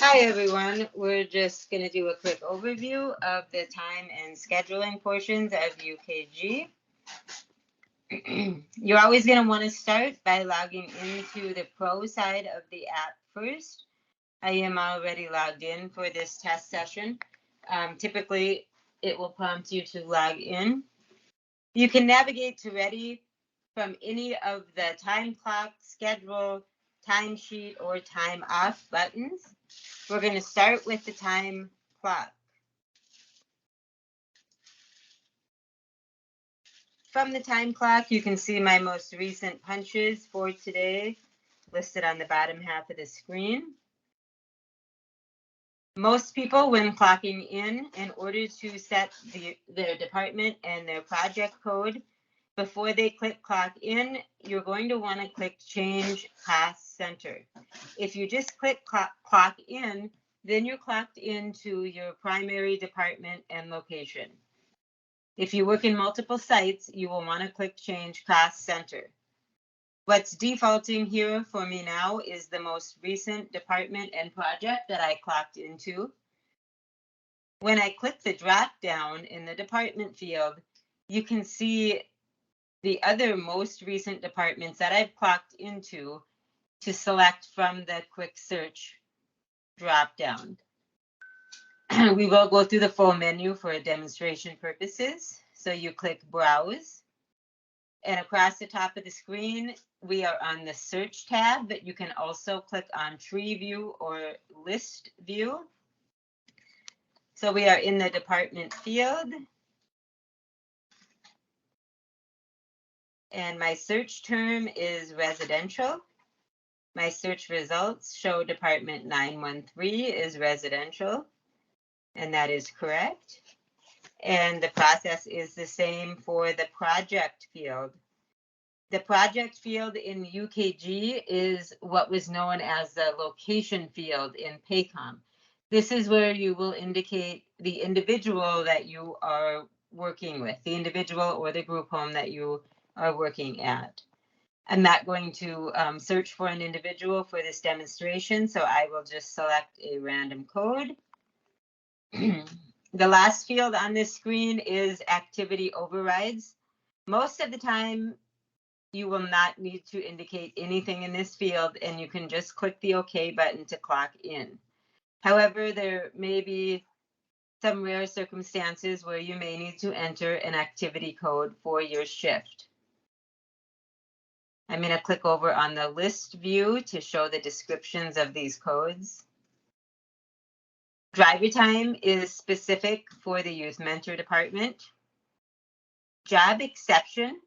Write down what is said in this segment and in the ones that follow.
Hi everyone, we're just going to do a quick overview of the time and scheduling portions of UKG. You're always going to want to start by logging into the pro side of the app first. I am already logged in for this test session. Typically, it will prompt you to log in. You can navigate to Ready from any of the time clock, schedule, timesheet, or time off buttons. We're going to start with the time clock. From the time clock, you can see my most recent punches for today listed on the bottom half of the screen. Most people, when clocking in order to set their department and their project code, before they click clock in, you're going to want to click change cost center. If you just click clock in, then you're clocked into your primary department and location. If you work in multiple sites, you will want to click change cost center. What's defaulting here for me now is the most recent department and project that I clocked into. When I click the drop down in the department field, you can see the other most recent departments that I've clocked into to select from the quick search drop down. We will go through the full menu for demonstration purposes. So you click browse, and across the top of the screen, we are on the search tab, but you can also click on tree view or list view. So we are in the department field. And my search term is residential. My search results show department 913 is residential, and that is correct. And the process is the same for the project field. The project field in UKG is what was known as the location field in Paycom. This is where you will indicate the individual that you are working with, the individual or the group home that you are working at. I'm not going to search for an individual for this demonstration, so I will just select a random code. The last field on this screen is activity overrides. Most of the time, you will not need to indicate anything in this field, and you can just click the OK button to clock in. However, there may be some rare circumstances where you may need to enter an activity code for your shift. I'm going to click over on the list view to show the descriptions of these codes. Driver time is specific for the youth mentor department. Job exception,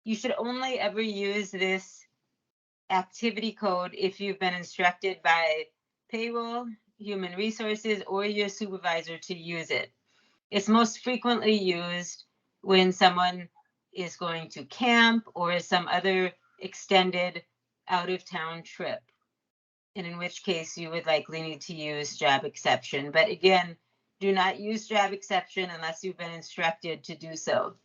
you should only ever use this activity code if you've been instructed by payroll, human resources, or your supervisor to use it. It's most frequently used when someone is going to camp or some other extended out-of-town trip, and in which case you would likely need to use job exception. But again, do not use job exception unless you've been instructed to do so.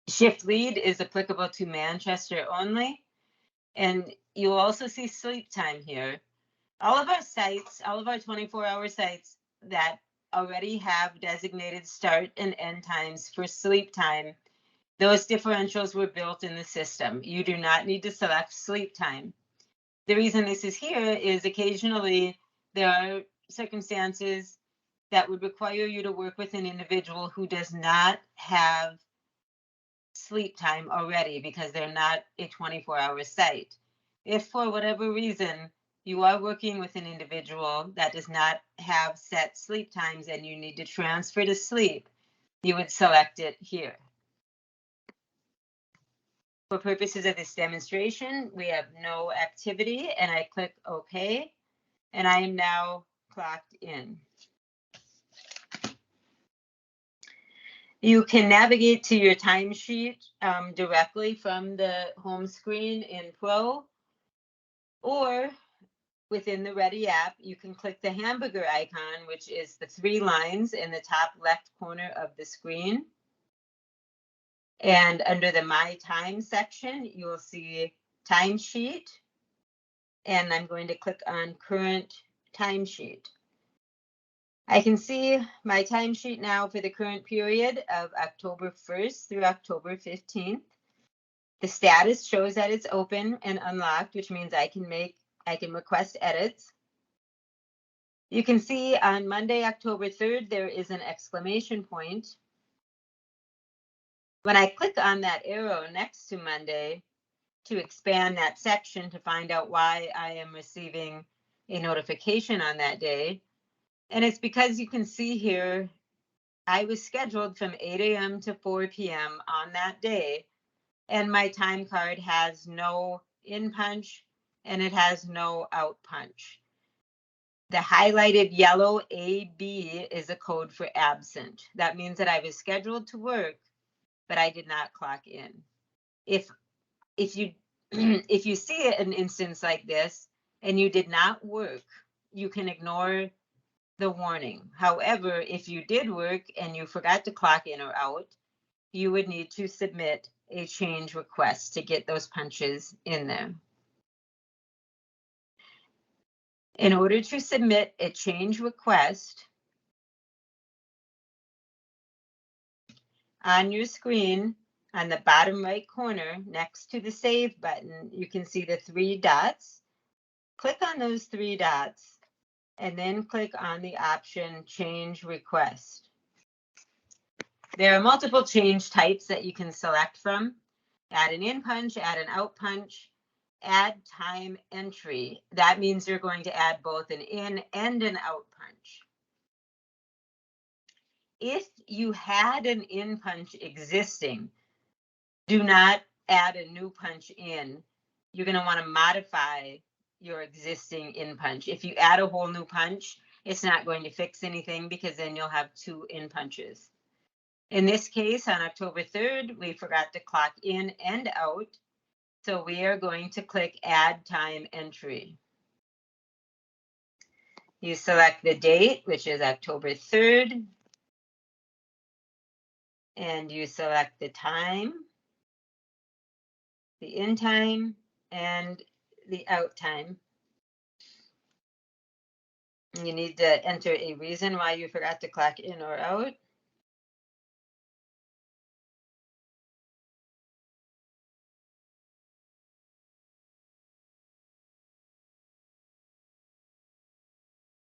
Shift lead is applicable to Manchester only. And you'll also see sleep time here. All of our sites, all of our 24-hour sites that already have designated start and end times for sleep time, those differentials were built in the system. You do not need to select sleep time. The reason this is here is occasionally there are circumstances that would require you to work with an individual who does not have sleep time already because they're not a 24-hour site. If for whatever reason you are working with an individual that does not have set sleep times and you need to transfer to sleep, you would select it here. For purposes of this demonstration, we have no activity, and I click OK, and I am now clocked in. You can navigate to your timesheet directly from the home screen in Pro, or within the Ready app, you can click the hamburger icon, which is the 3 lines in the top left corner of the screen. And under the My Time section, you will see timesheet. And I'm going to click on current timesheet. I can see my timesheet now for the current period of October 1st through October 15th. The status shows that it's open and unlocked, which means I can request edits. You can see on Monday, October 3rd, there is an exclamation point. When I click on that arrow next to Monday to expand that section to find out why I am receiving a notification on that day, and it's because you can see here, I was scheduled from 8 a.m. to 4 p.m. on that day, and my time card has no in punch and it has no out punch. The highlighted yellow AB is a code for absent. That means that I was scheduled to work, but I did not clock in. If you if you see an instance like this and you did not work, you can ignore the warning. However, if you did work and you forgot to clock in or out, you would need to submit a change request to get those punches in there. In order to submit a change request, on your screen, on the bottom right corner, next to the Save button, you can see the 3 dots. Click on those 3 dots and then click on the option Change Request. There are multiple change types that you can select from. Add an in punch, add an out punch, add time entry. That means you're going to add both an in and an out punch. If you had an in punch existing, do not add a new punch in. You're going to want to modify your existing in punch. If you add a whole new punch, it's not going to fix anything because then you'll have 2 in punches. In this case, on October 3rd, we forgot to clock in and out. So we are going to click Add Time Entry. You select the date, which is October 3rd, and you select the time, the in time, and the out time. You need to enter a reason why you forgot to clock in or out.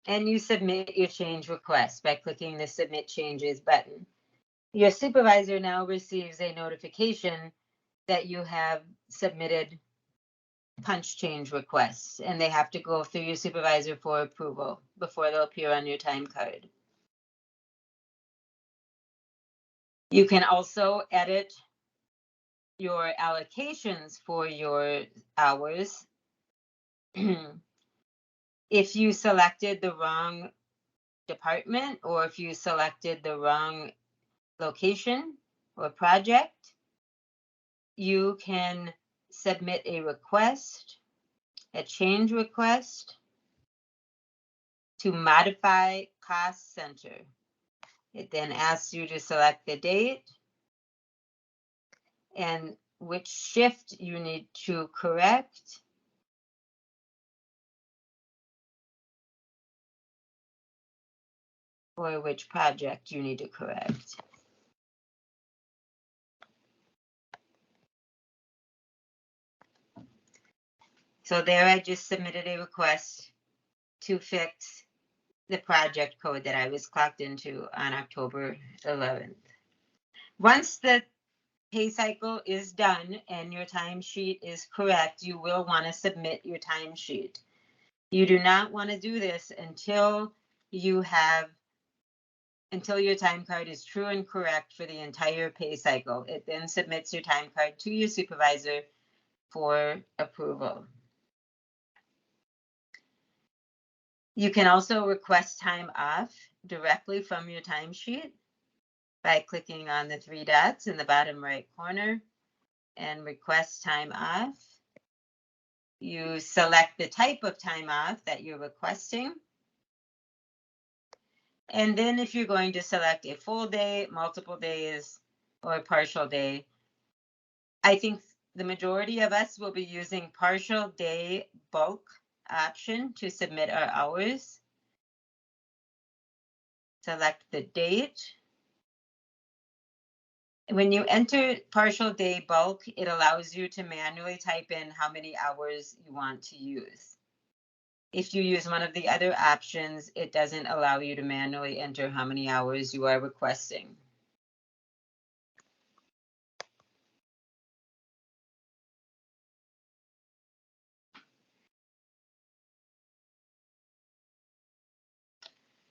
And you submit your change request by clicking the Submit Changes button. Your supervisor now receives a notification that you have submitted punch change requests, and they have to go through your supervisor for approval before they'll appear on your time card. You can also edit your allocations for your hours. If you selected the wrong department or if you selected the wrong location or project, you can submit a request, a change request to modify cost center. It then asks you to select the date and which shift you need to correct. Or which project you need to correct. So there I just submitted a request to fix the project code that I was clocked into on October 11th. Once the pay cycle is done and your timesheet is correct, you will want to submit your timesheet. You do not want to do this until your time card is true and correct for the entire pay cycle. It then submits your time card to your supervisor for approval. You can also request time off directly from your timesheet by clicking on the 3 dots in the bottom right corner and request time off. You select the type of time off that you're requesting. And then if you're going to select a full day, multiple days, or a partial day, I think the majority of us will be using partial day bulk option to submit our hours. select the date. When you enter partial day bulk, it allows you to manually type in how many hours you want to use. If you use one of the other options, it doesn't allow you to manually enter how many hours you are requesting.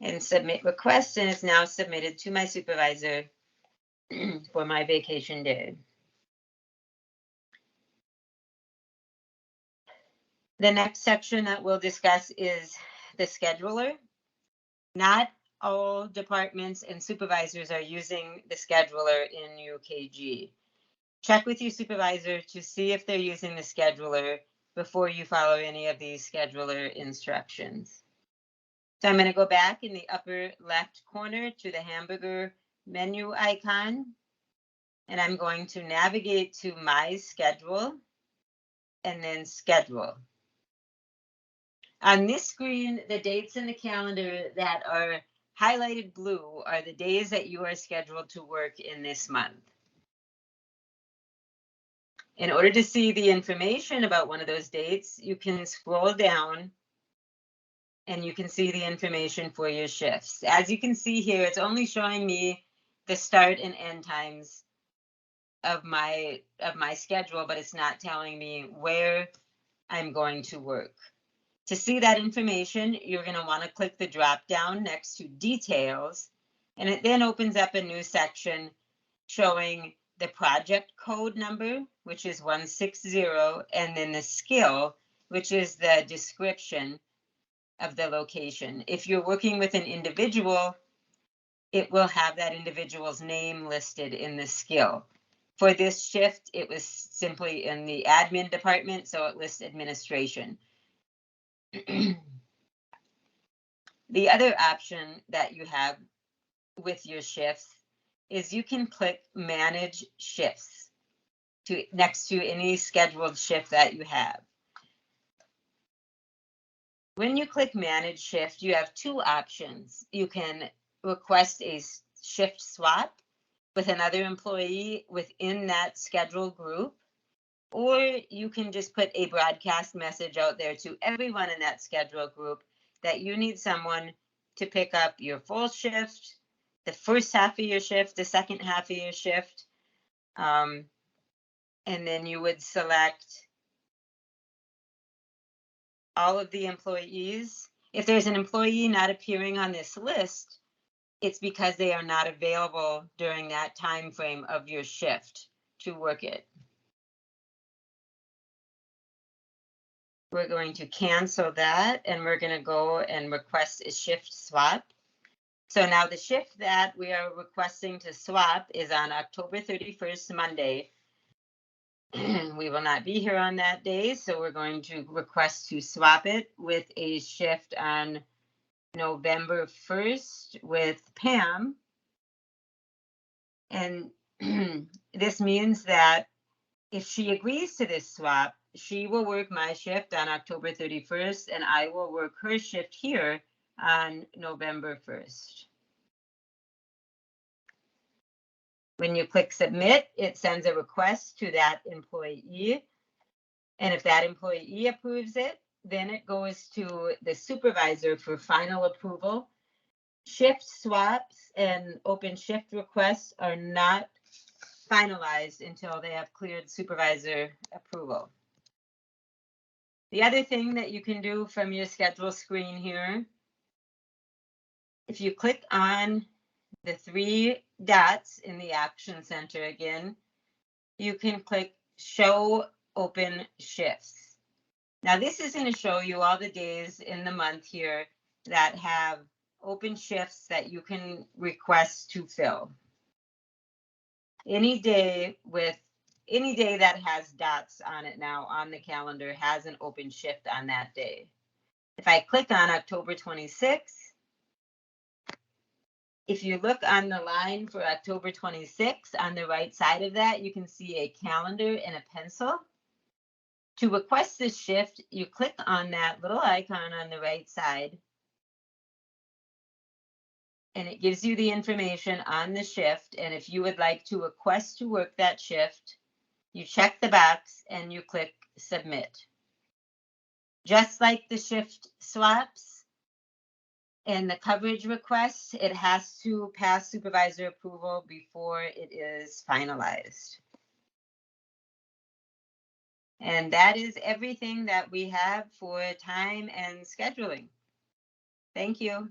And submit request, and it's now submitted to my supervisor for my vacation day. The next section that we'll discuss is the scheduler. Not all departments and supervisors are using the scheduler in UKG. Check with your supervisor to see if they're using the scheduler before you follow any of these scheduler instructions. So I'm going to go back in the upper left corner to the hamburger menu icon, and I'm going to navigate to My Schedule and then Schedule. On this screen, the dates in the calendar that are highlighted blue are the days that you are scheduled to work in this month. In order to see the information about one of those dates, you can scroll down and you can see the information for your shifts. As you can see here, it's only showing me the start and end times of my schedule, but it's not telling me where I'm going to work. To see that information, you're going to want to click the drop down next to details, and it then opens up a new section showing the project code number, which is 160, and then the skill, which is the description of the location. If you're working with an individual, it will have that individual's name listed in the skill. For this shift, it was simply in the admin department, so it lists administration. The other option that you have with your shifts is you can click Manage Shifts next to any scheduled shift that you have. When you click Manage Shift, you have two options. You can request a shift swap with another employee within that schedule group, or you can just put a broadcast message out there to everyone in that schedule group that you need someone to pick up your full shift, the first half of your shift, the second half of your shift, and then you would select all of the employees. If there's an employee not appearing on this list, it's because they are not available during that time frame of your shift to work it. We're going to cancel that, and we're going to go and request a shift swap. So now the shift that we are requesting to swap is on October 31st, Monday. We will not be here on that day, so we're going to request to swap it with a shift on November 1st with Pam. And this means that if she agrees to this swap, she will work my shift on October 31st, and I will work her shift here on November 1st. When you click Submit, it sends a request to that employee. And if that employee approves it, then it goes to the supervisor for final approval. Shift swaps and open shift requests are not finalized until they have cleared supervisor approval. The other thing that you can do from your schedule screen here, if you click on the three dots in the Action Center again, you can click Show Open Shifts. Now this is going to show you all the days in the month here that have open shifts that you can request to fill. Any day that has dots on it now on the calendar has an open shift on that day. If I click on October 26th, if you look on the line for October 26th, on the right side of that, you can see a calendar and a pencil. To request this shift, you click on that little icon on the right side. and it gives you the information on the shift. And if you would like to request to work that shift, you check the box and you click submit. Just like the shift swaps and the coverage request, it has to pass supervisor approval before it is finalized. And that is everything that we have for time and scheduling. Thank you.